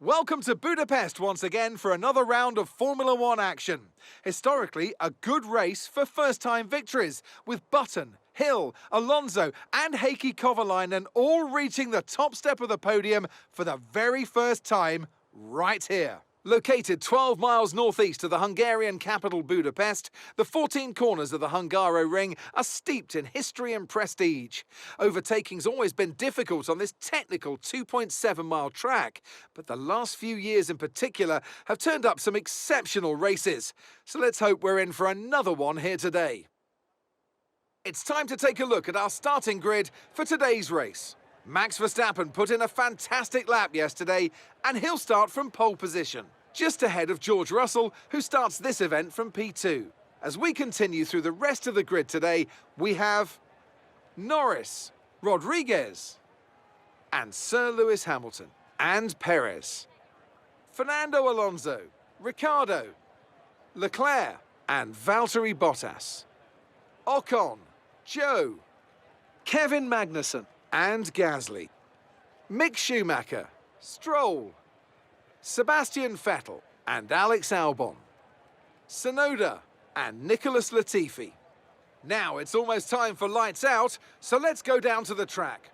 Welcome to Budapest once again for another round of Formula One action. Historically, a good race for first-time victories, with Button, Hill, Alonso and Heikki Kovalainen all reaching the top step of the podium for the very first time right here. Located 12 miles northeast of the Hungarian capital Budapest, the 14 corners of the Hungaro Ring are steeped in history and prestige. Overtaking's always been difficult on this technical 2.7-mile track, but the last few years in particular have turned up some exceptional races. So let's hope we're in for another one here today. It's time to take a look at our starting grid for today's race. Max Verstappen put in a fantastic lap yesterday, and he'll start from pole position, just ahead of George Russell, who starts this event from P2. As we continue through the rest of the grid today, we have Norris, Rodriguez, and Sir Lewis Hamilton, and Perez, Fernando Alonso, Ricciardo, Leclerc, and Valtteri Bottas, Ocon, Joe, Kevin Magnussen, and Gasly, Mick Schumacher, Stroll, Sebastian Vettel and Alex Albon, Tsunoda and Nicholas Latifi. Now it's almost time for lights out, so let's go down to the track.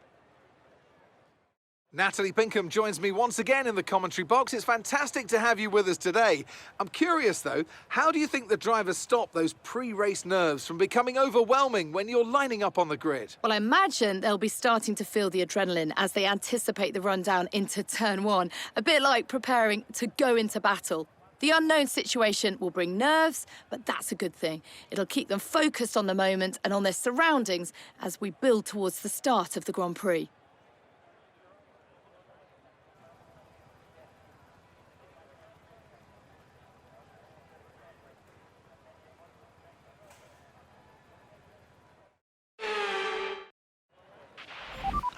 Natalie Pinkham joins me once again in the commentary box. It's fantastic to have you with us today. I'm curious though, how do you think the drivers stop those pre-race nerves from becoming overwhelming when you're lining up on the grid? Well, I imagine they'll be starting to feel the adrenaline as they anticipate the rundown into turn one, a bit like preparing to go into battle. The unknown situation will bring nerves, but that's a good thing. It'll keep them focused on the moment and on their surroundings as we build towards the start of the Grand Prix.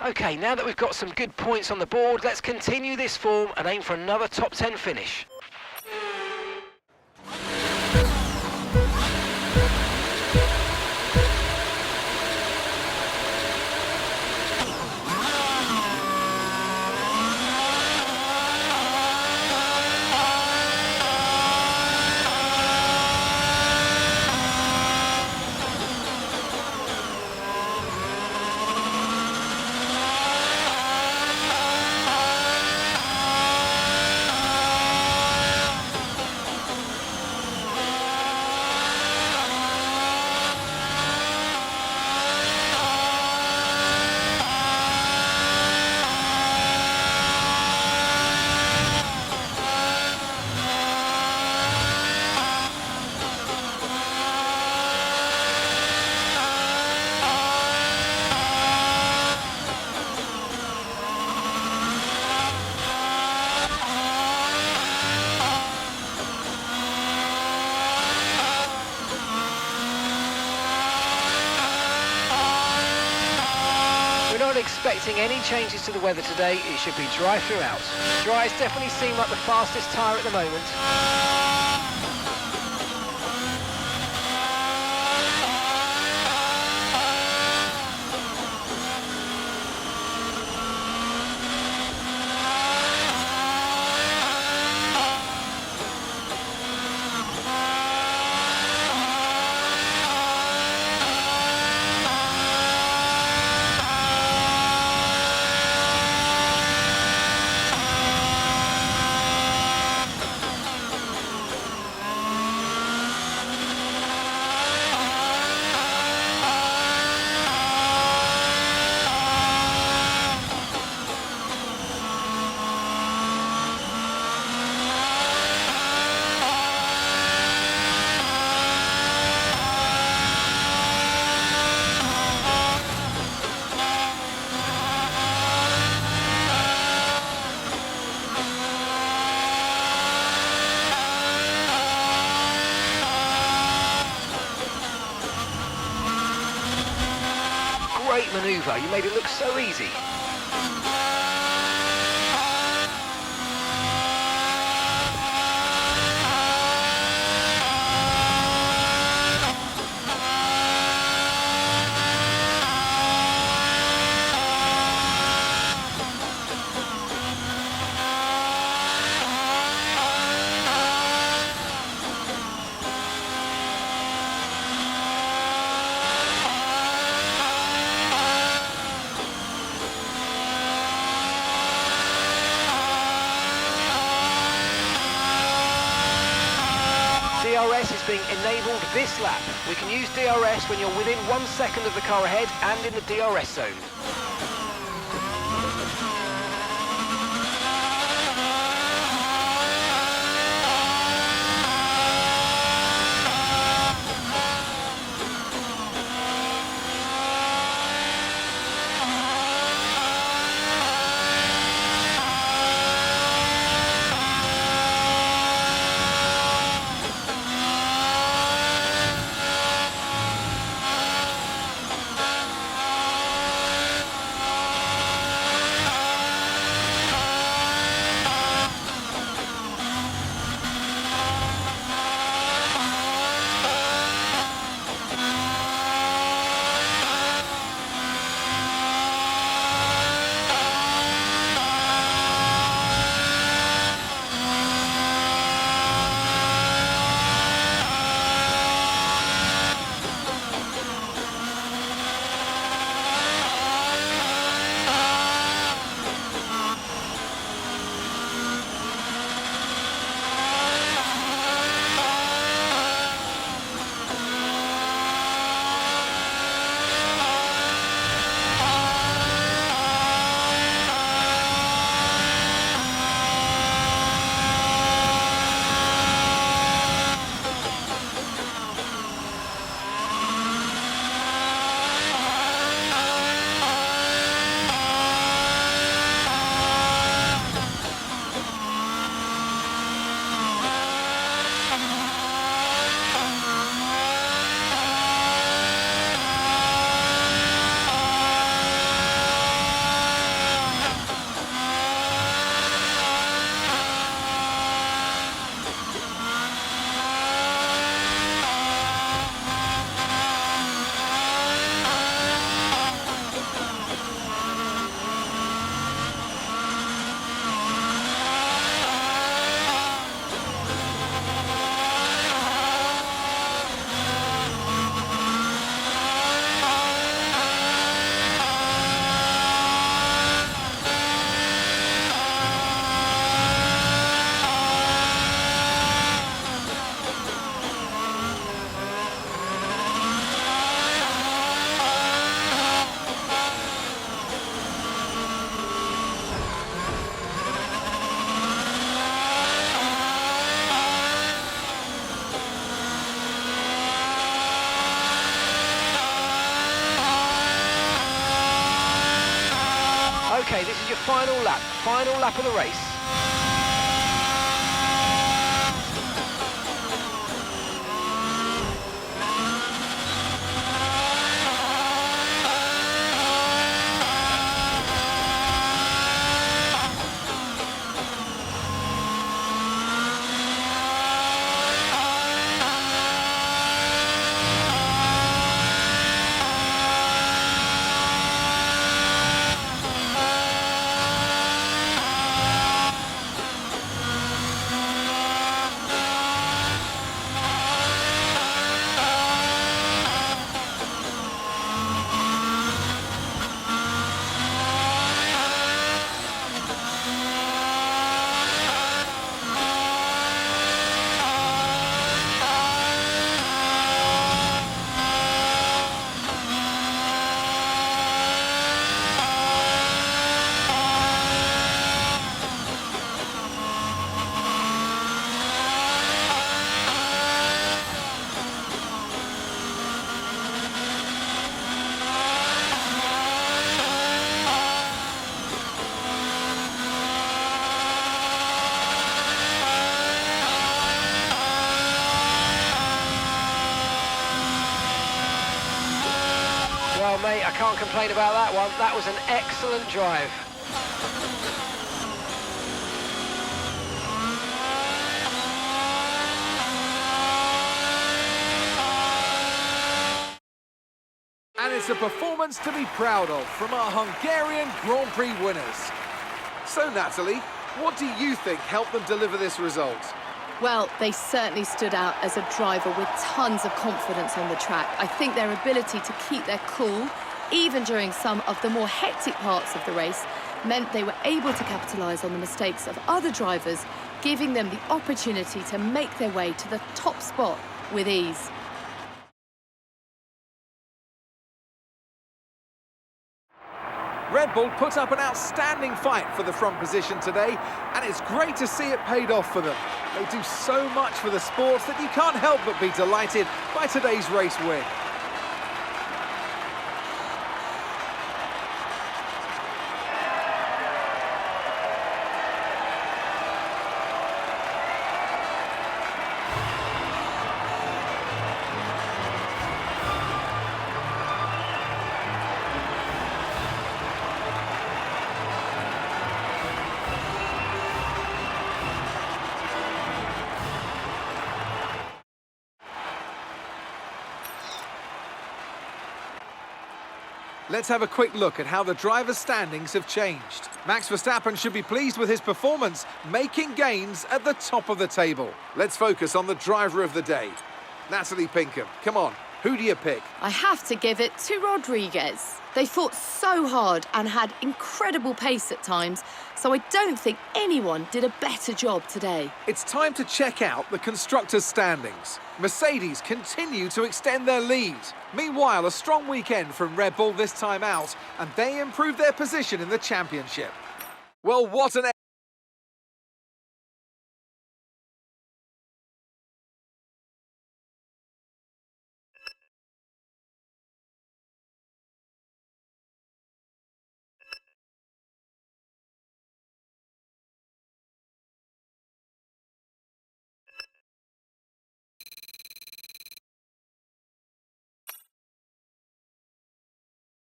OK, now that we've got some good points on the board, let's continue this form and aim for another top 10 finish. Expecting any changes to the weather today, it should be dry throughout. Dries definitely seem like the fastest tyre at the moment. Great manoeuvre, you made it look so easy. DRS is being enabled this lap. We can use DRS when you're within 1 second of the car ahead and in the DRS zone. Okay, this is your final lap of the race. Well, mate, I can't complain about that one. That was an excellent drive. And it's a performance to be proud of from our Hungarian Grand Prix winners. So, Natalie, what do you think helped them deliver this result? Well, they certainly stood out as a driver with tons of confidence on the track. I think their ability to keep their cool, even during some of the more hectic parts of the race, meant they were able to capitalise on the mistakes of other drivers, giving them the opportunity to make their way to the top spot with ease. Red Bull put up an outstanding fight for the front position today, and it's great to see it paid off for them. They do so much for the sport that you can't help but be delighted by today's race win. Let's have a quick look at how the drivers' standings have changed. Max Verstappen should be pleased with his performance, making gains at the top of the table. Let's focus on the driver of the day. Natalie Pinkham, come on, who do you pick? I have to give it to Rodriguez. They fought so hard and had incredible pace at times, so I don't think anyone did a better job today. It's time to check out the constructors' standings. Mercedes continue to extend their lead. Meanwhile, a strong weekend from Red Bull this time out, and they improve their position in the championship. Well, what an